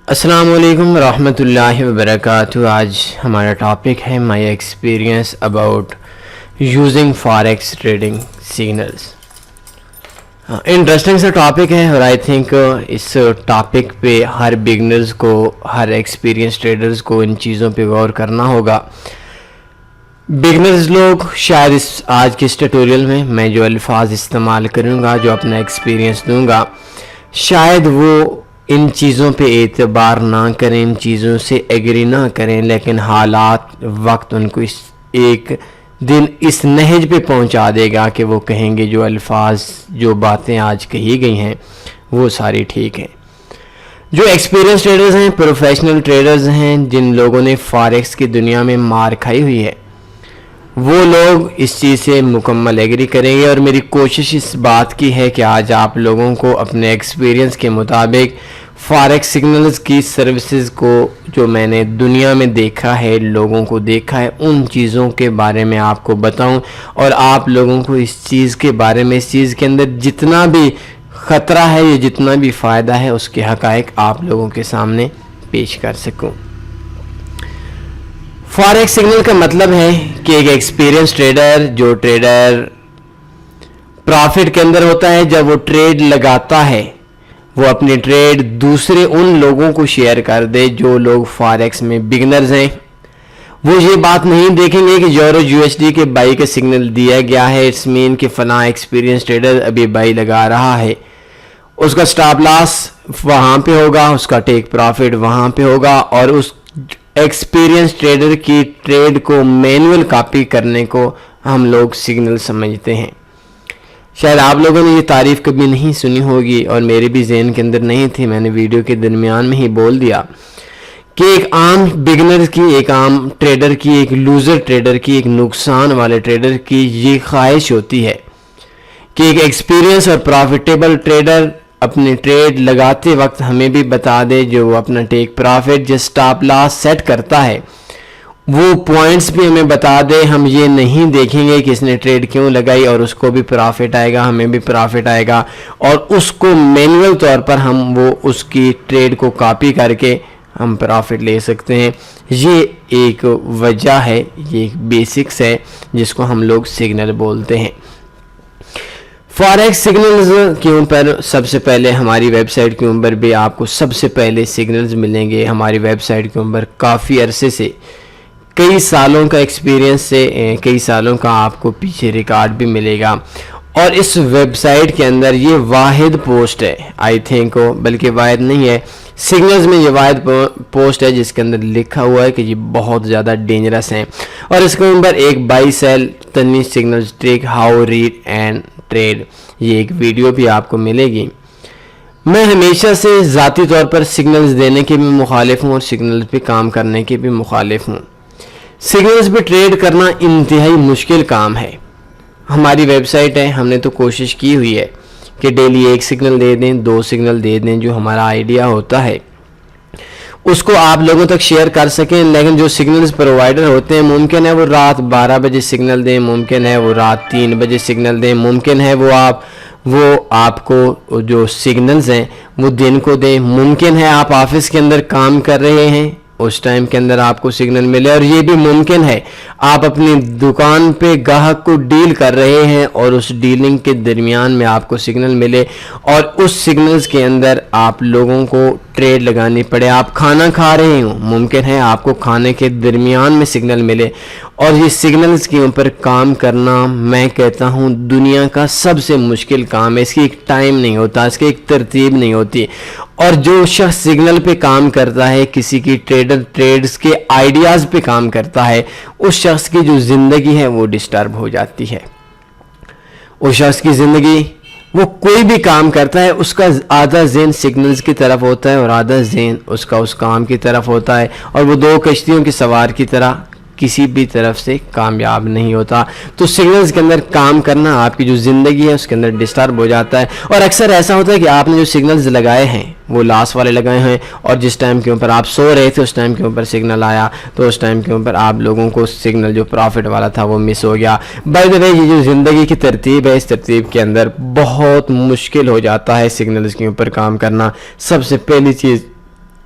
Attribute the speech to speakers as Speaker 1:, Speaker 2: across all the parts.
Speaker 1: السلام علیکم ورحمۃ اللہ وبرکاتہ۔ آج ہمارا ٹاپک ہے my experience about using forex trading signals. Interesting سا ٹاپک ہے اور آئی تھنک اس ٹاپک پہ ہر بگنرز کو، ہر ایکسپیرینس ٹریڈرز کو ان چیزوں پہ غور کرنا ہوگا۔ بگنرز لوگ شاید آج کے اس ٹیوٹوریل میں جو الفاظ استعمال کروں گا، جو اپنا ایکسپیرینس دوں گا، شاید وہ ان چیزوں پہ اعتبار نہ کریں، ان چیزوں سے ایگری نہ کریں، لیکن حالات وقت ان کو ایک دن اس نہج پہ پہنچا دے گا کہ وہ کہیں گے جو الفاظ، جو باتیں آج کہی گئی ہیں وہ ساری ٹھیک ہیں۔ جو ایکسپیرینس ٹریڈرز ہیں، پروفیشنل ٹریڈرز ہیں، جن لوگوں نے فاریکس کی دنیا میں مار کھائی ہوئی ہے، وہ لوگ اس چیز سے مکمل ایگری کریں گے۔ اور میری کوشش اس بات کی ہے کہ آج آپ لوگوں کو اپنے ایکسپیرینس کے مطابق فاریکس سگنلز کی سروسز کو، جو میں نے دنیا میں دیکھا ہے، لوگوں کو دیکھا ہے، ان چیزوں کے بارے میں آپ کو بتاؤں، اور آپ لوگوں کو اس چیز کے بارے میں، اس چیز کے اندر جتنا بھی خطرہ ہے یا جتنا بھی فائدہ ہے، اس کے حقائق آپ لوگوں کے سامنے پیش کر سکوں۔ فاریکس سگنل کا مطلب ہے کہ ایک ایکسپیرینس ٹریڈر، جو ٹریڈر پروفٹ کے اندر ہوتا ہے، جب وہ ٹریڈ لگاتا ہے، وہ اپنی ٹریڈ دوسرے ان لوگوں کو شیئر کر دے جو لوگ فاریکس میں بگنرز ہیں۔ وہ یہ بات نہیں دیکھیں گے کہ یورو یو ایس ڈی کے بائی کا سگنل دیا گیا ہے، اٹس مین کہ فلاں ایکسپیرینس ٹریڈر ابھی بائی لگا رہا ہے، اس کا سٹاپ لاس وہاں پہ ہوگا، اس کا ٹیک پروفٹ وہاں پہ ہوگا، اور اس ایکسپیرینس ٹریڈر کی ٹریڈ کو مینول کاپی کرنے کو ہم لوگ سگنل سمجھتے ہیں۔ شاید آپ لوگوں نے یہ تعریف کبھی نہیں سنی ہوگی، اور میرے بھی ذہن کے اندر نہیں تھی، میں نے ویڈیو کے درمیان میں ہی بول دیا کہ ایک عام بگنر کی، ایک عام ٹریڈر کی، ایک لوزر ٹریڈر کی، ایک نقصان والے ٹریڈر کی یہ خواہش ہوتی ہے کہ ایک ایکسپیرینس اور پروفیٹیبل ٹریڈر اپنی ٹریڈ لگاتے وقت ہمیں بھی بتا دے، جو وہ اپنا ٹیک پروفٹ، جو سٹاپ لاس سیٹ کرتا ہے، وہ پوائنٹس بھی ہمیں بتا دے۔ ہم یہ نہیں دیکھیں گے کہ اس نے ٹریڈ کیوں لگائی، اور اس کو بھی پروفٹ آئے گا، ہمیں بھی پروفٹ آئے گا، اور اس کو مینول طور پر ہم وہ اس کی ٹریڈ کو کاپی کر کے ہم پروفٹ لے سکتے ہیں۔ یہ ایک وجہ ہے، یہ ایک بیسکس ہے جس کو ہم لوگ سگنل بولتے ہیں۔ فاریکس سگنلز کے اوپر سب سے پہلے ہماری ویب سائٹ کے اوپر بھی آپ کو سب سے پہلے سگنلز ملیں گے۔ ہماری ویب سائٹ کے اوپر کافی عرصے سے، کئی سالوں کا ایکسپیرینس سے، کئی سالوں کا آپ کو پیچھے ریکارڈ بھی ملے گا، اور اس ویب سائٹ کے اندر یہ واحد پوسٹ ہے، آئی تھنک، بلکہ واحد نہیں ہے، سگنلز میں یہ واحد پوسٹ ہے جس کے اندر لکھا ہوا ہے کہ یہ بہت زیادہ ڈینجرس ہیں، اور اس کے اوپر ایک بائی سیل تنویج signals track how read and trade, یہ ایک ویڈیو بھی آپ کو ملے گی۔ میں ہمیشہ سے ذاتی طور پر سگنلز دینے کے بھی مخالف ہوں، اور سگنلز پہ کام کرنے کے بھی مخالف ہوں۔ سگنلز پہ ٹریڈ کرنا انتہائی مشکل کام ہے۔ ہماری ویب سائٹ ہے، ہم نے تو کوشش کی ہوئی ہے کہ ڈیلی ایک سگنل دے دیں، 2 سگنل دے دیں، جو ہمارا آئیڈیا ہوتا ہے اس کو آپ لوگوں تک شیئر کر سکیں، لیکن جو سگنلز پرووائڈر ہوتے ہیں، ممکن ہے وہ رات 12 بجے سگنل دیں، ممکن ہے وہ رات 3 بجے سگنل دیں، ممکن ہے وہ آپ کو جو سگنلز ہیں وہ دن کو دیں، ممکن ہے آپ آفس کے اندر کام کر رہے ہیں، اس ٹائم کے اندر آپ کو سگنل ملے، اور یہ بھی ممکن ہے آپ اپنی دکان پہ گاہک کو ڈیل کر رہے ہیں اور اس ڈیلنگ کے درمیان میں آپ کو سگنل ملے، اور اس سگنلز کے اندر آپ لوگوں کو ٹریڈ لگانی پڑے۔ آپ کھانا کھا رہے ہوں، ممکن ہے آپ کو کھانے کے درمیان میں سگنل ملے، اور یہ سگنلز کے اوپر کام کرنا، میں کہتا ہوں، دنیا کا سب سے مشکل کام ہے۔ اس کی ایک ٹائم نہیں ہوتا، اس کی ایک ترتیب نہیں ہوتی، اور جو شخص سگنل پہ کام کرتا ہے، کسی کی ٹریڈز کے آئیڈیاز پہ کام کرتا ہے، اس شخص کی جو زندگی ہے وہ ڈسٹرب ہو جاتی ہے۔ اس شخص کی زندگی، وہ کوئی بھی کام کرتا ہے، اس کا آدھا ذہن سگنلز کی طرف ہوتا ہے، اور آدھا ذہن اس کا اس کام کی طرف ہوتا ہے، اور وہ 2 کشتیوں کے سوار کی طرح کسی بھی طرف سے کامیاب نہیں ہوتا۔ تو سگنلز کے اندر کام کرنا آپ کی جو زندگی ہے اس کے اندر ڈسٹرب ہو جاتا ہے، اور اکثر ایسا ہوتا ہے کہ آپ نے جو سگنلز لگائے ہیں وہ لاس والے لگائے ہیں، اور جس ٹائم کے اوپر آپ سو رہے تھے اس ٹائم کے اوپر سگنل آیا، تو اس ٹائم کے اوپر آپ لوگوں کو سگنل جو پروفٹ والا تھا وہ مس ہو گیا۔ بائی دی وے، یہ جو زندگی کی ترتیب ہے، اس ترتیب کے اندر بہت مشکل ہو جاتا ہے سگنلز کے اوپر کام کرنا۔ سب سے پہلی چیز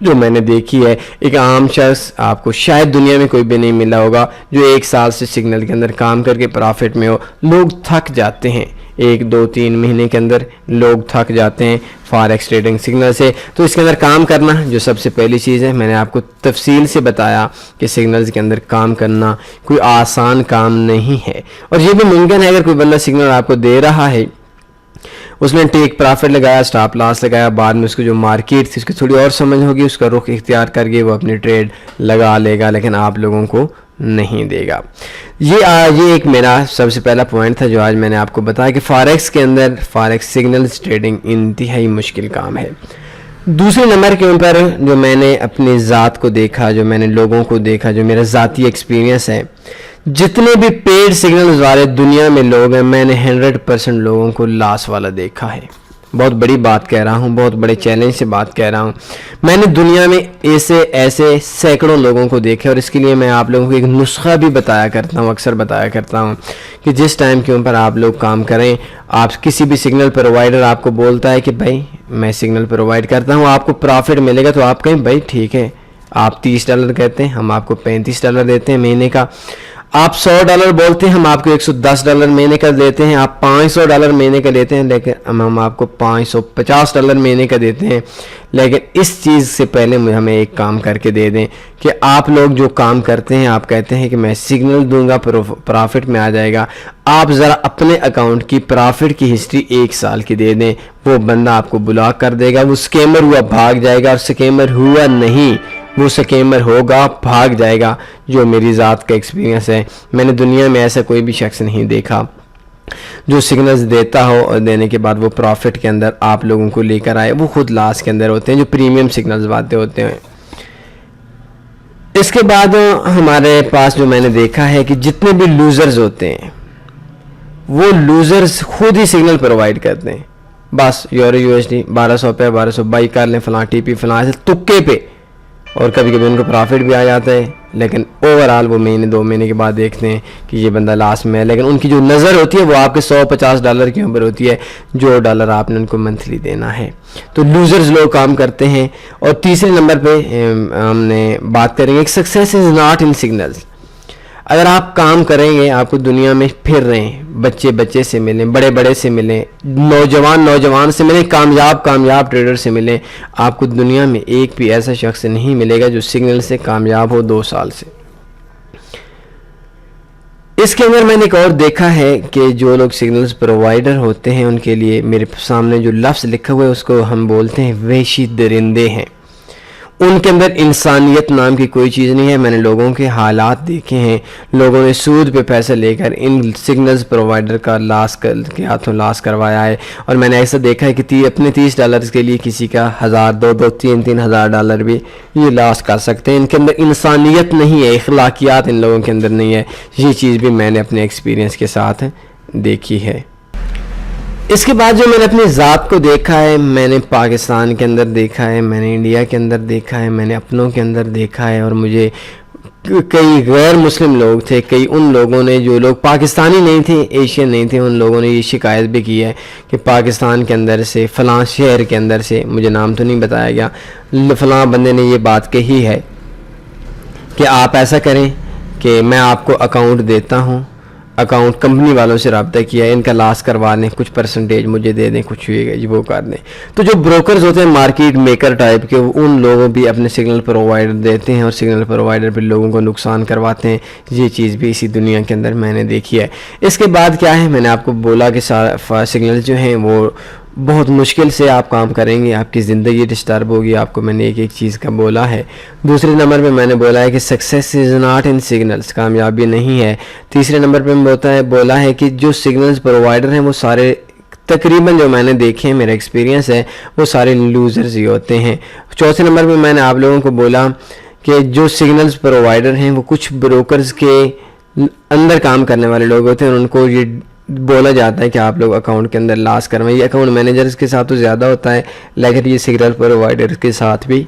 Speaker 1: جو میں نے دیکھی ہے. ایک عام شخص آپ کو شاید دنیا میں کوئی بھی نہیں ملا ہوگا جو 1 سال سے سگنل کے اندر کام کر کے پرافٹ میں ہو. لوگ تھک جاتے ہیں 1 2 3 مہینے کے اندر لوگ تھک جاتے ہیں فاریکس ٹریڈنگ سگنل سے. تو اس کے اندر کام کرنا جو سب سے پہلی چیز ہے، میں نے آپ کو تفصیل سے بتایا کہ سگنلز کے اندر کام کرنا کوئی آسان کام نہیں ہے، اور یہ بھی ممکن ہے اگر کوئی بندہ سگنل آپ کو دے رہا ہے، اس نے ٹیک پرافٹ لگایا، سٹاپ لاس لگایا، بعد میں اس کو جو مارکیٹ تھی اس کی تھوڑی اور سمجھ ہوگی، اس کا رخ اختیار کر کے وہ اپنی ٹریڈ لگا لے گا، لیکن آپ لوگوں کو نہیں دے گا. یہ ایک میرا سب سے پہلا پوائنٹ تھا جو آج میں نے آپ کو بتایا کہ فاریکس کے اندر فاریکس سگنلز ٹریڈنگ انتہائی مشکل کام ہے. دوسرے نمبر کے اوپر جو میں نے اپنی ذات کو دیکھا، جو میں نے لوگوں کو دیکھا، جو میرا ذاتی ایکسپیرینس ہے، جتنے بھی پیڈ سگنلز والے دنیا میں لوگ ہیں، میں نے 100% لوگوں کو لاس والا دیکھا ہے. بہت بڑی بات کہہ رہا ہوں، بہت بڑے چیلنج سے بات کہہ رہا ہوں. میں نے دنیا میں ایسے سینکڑوں لوگوں کو دیکھے، اور اس کے لیے میں آپ لوگوں کو ایک نسخہ بھی بتایا کرتا ہوں، اکثر بتایا کرتا ہوں کہ جس ٹائم کے اوپر آپ لوگ کام کریں، آپ کسی بھی سگنل پرووائڈر آپ کو بولتا ہے کہ بھائی میں سگنل پرووائڈ کرتا ہوں، آپ کو پرافٹ ملے گا، تو آپ کہیں بھائی ٹھیک ہے، آپ $30 کہتے ہیں، ہم آپ کو $35 دیتے ہیں مہینے کا. آپ $100 بولتے ہیں، ہم آپ کو $110 مہینے کا دیتے ہیں. آپ $500 مہینے کا دیتے ہیں، لیکن ہم آپ کو $550 مہینے کا دیتے ہیں. لیکن اس چیز سے پہلے ہمیں ایک کام کر کے دے دیں کہ آپ لوگ جو کام کرتے ہیں، آپ کہتے ہیں کہ میں سگنل دوں گا پرافٹ میں آ جائے گا. آپ ذرا اپنے اکاؤنٹ کی پرافٹ کی ہسٹری 1 سال کی دے دیں، وہ بندہ آپ کو بلاک کر دے گا. وہ سکیمر ہوا بھاگ جائے گا، اور سکیمر ہوا نہیں، وہ سکیمر ہوگا بھاگ جائے گا. جو میری ذات کا ایکسپیرینس ہے، میں نے دنیا میں ایسا کوئی بھی شخص نہیں دیکھا جو سگنلز دیتا ہو اور دینے کے بعد وہ پرافٹ کے اندر آپ لوگوں کو لے کر آئے. وہ خود لاس کے اندر ہوتے ہیں، جو پریمیم سگنلز واتے ہوتے ہیں. اس کے بعد ہمارے پاس جو میں نے دیکھا ہے کہ جتنے بھی لوزرز ہوتے ہیں، وہ لوزرز خود ہی سگنل پرووائڈ کرتے ہیں. بس یورو USD 1200 پہ 1200 بائی کر لیں، فلاں ٹی پی فلاں سے تکے پہ، اور کبھی کبھی ان کو پرافٹ بھی آ جاتا ہے. لیکن اوورآل وہ مہینے 2 مہینے کے بعد دیکھتے ہیں کہ یہ بندہ لاس میں ہے. لیکن ان کی جو نظر ہوتی ہے وہ آپ کے $150 کے اوپر ہوتی ہے، جو ڈالر آپ نے ان کو منتھلی دینا ہے. تو لوزرز لوگ کام کرتے ہیں. اور تیسرے نمبر پہ ہم نے بات کریں گے کہ success is not in signals. اگر آپ کام کریں گے، آپ کو دنیا میں پھر رہے ہیں، بچے سے ملیں، بڑے سے ملیں، نوجوان سے ملیں، کامیاب ٹریڈر سے ملیں، آپ کو دنیا میں ایک بھی ایسا شخص نہیں ملے گا جو سگنل سے کامیاب ہو 2 سال سے. اس کے اندر میں نے ایک اور دیکھا ہے کہ جو لوگ سگنلز پرووائڈر ہوتے ہیں، ان کے لیے میرے سامنے جو لفظ لکھا ہوا ہے اس کو ہم بولتے ہیں وحشی درندے ہیں. ان کے اندر انسانیت نام کی کوئی چیز نہیں ہے. میں نے لوگوں کے حالات دیکھے ہیں، لوگوں نے سود پہ پیسہ لے کر ان سگنلز پرووائڈر کا کے ہاتھوں لاس کروایا ہے. اور میں نے ایسا دیکھا ہے کہ اپنے $30 کے لیے کسی کا 1000 2 3 ہزار بھی یہ لاس کر سکتے ہیں. ان کے اندر انسانیت نہیں ہے، اخلاقیات ان لوگوں کے اندر نہیں ہے. یہ چیز بھی میں نے اپنے ایکسپیرینس کے ساتھ دیکھی ہے. اس کے بعد جو میں نے اپنی ذات کو دیکھا ہے، میں نے پاکستان کے اندر دیکھا ہے، میں نے انڈیا کے اندر دیکھا ہے، میں نے اپنوں کے اندر دیکھا ہے. اور مجھے کئی غیر مسلم لوگ تھے، کئی ان لوگوں نے جو لوگ پاکستانی نہیں تھے، ایشین نہیں تھے، ان لوگوں نے یہ شکایت بھی کی ہے کہ پاکستان کے اندر سے فلاں شہر کے اندر سے، مجھے نام تو نہیں بتایا گیا، فلاں بندے نے یہ بات کہی ہے کہ آپ ایسا کریں کہ میں آپ کو اکاؤنٹ دیتا ہوں، اکاؤنٹ کمپنی والوں سے رابطہ کیا ہے، ان کا لاس کروا دیں، کچھ پرسنٹیج مجھے دے دیں، کچھ وہ کر دیں. تو جو بروکرز ہوتے ہیں مارکیٹ میکر ٹائپ کے، ان لوگوں بھی اپنے سگنل پرووائڈر دیتے ہیں، اور سگنل پرووائڈر بھی لوگوں کو نقصان کرواتے ہیں. یہ چیز بھی اسی دنیا کے اندر میں نے دیکھی ہے. اس کے بعد کیا ہے، میں نے آپ کو بولا کہ سگنل جو ہیں وہ بہت مشکل سے آپ کام کریں گے، آپ کی زندگی ڈسٹرب ہوگی. آپ کو میں نے ایک چیز کا بولا ہے. دوسرے نمبر پہ میں نے بولا ہے کہ success is not in signals, کامیابی نہیں ہے. تیسرے نمبر پہ بولا ہے کہ جو سگنلز پرووائڈر ہیں وہ سارے تقریباً جو میں نے دیکھے ہیں، میرا ایکسپیرینس ہے، وہ سارے لوزرز ہی ہوتے ہیں. چوتھے نمبر پہ میں نے آپ لوگوں کو بولا کہ جو سگنلز پرووائڈر ہیں وہ کچھ بروکرز کے اندر کام کرنے والے لوگ ہوتے ہیں، اور ان کو یہ بولا جاتا ہے کہ آپ لوگ اکاؤنٹ کے اندر لاس کروائیں. یہ اکاؤنٹ مینیجرز کے ساتھ تو زیادہ ہوتا ہے، لیکن یہ سگنل پرووائڈر کے ساتھ بھی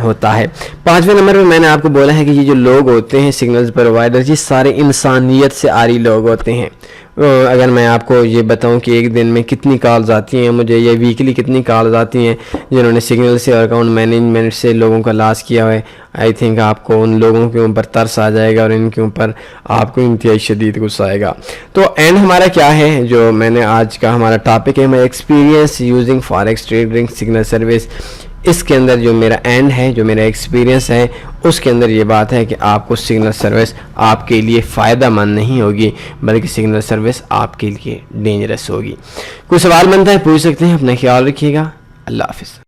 Speaker 1: ہوتا ہے. 5ویں نمبر پہ میں نے آپ کو بولا ہے کہ یہ جو لوگ ہوتے ہیں سگنلز پرووائڈر، یہ سارے انسانیت سے عاری لوگ ہوتے ہیں. اگر میں آپ کو یہ بتاؤں کہ ایک دن میں کتنی کالز آتی ہیں مجھے، یا ویکلی کتنی کالز آتی ہیں جنہوں نے سگنل سے اور اکاؤنٹ مینجمنٹ سے لوگوں کا لاس کیا ہوا ہے، آئی تھنک آپ کو ان لوگوں کے اوپر ترس آ جائے گا اور ان کے اوپر آپ کو انتہائی شدید غصہ آئے گا. تو اینڈ ہمارا کیا ہے، جو میں نے آج کا ہمارا ٹاپک ہے، my experience using forex trading signal service. اس کے اندر جو میرا اینڈ ہے، جو میرا ایکسپیرینس ہے، اس کے اندر یہ بات ہے کہ آپ کو سگنل سروس آپ کے لیے فائدہ مند نہیں ہوگی، بلکہ سگنل سروس آپ کے لیے ڈینجرس ہوگی. کوئی سوال بنتا ہے پوچھ سکتے ہیں. اپنا خیال رکھیے گا. اللہ حافظ.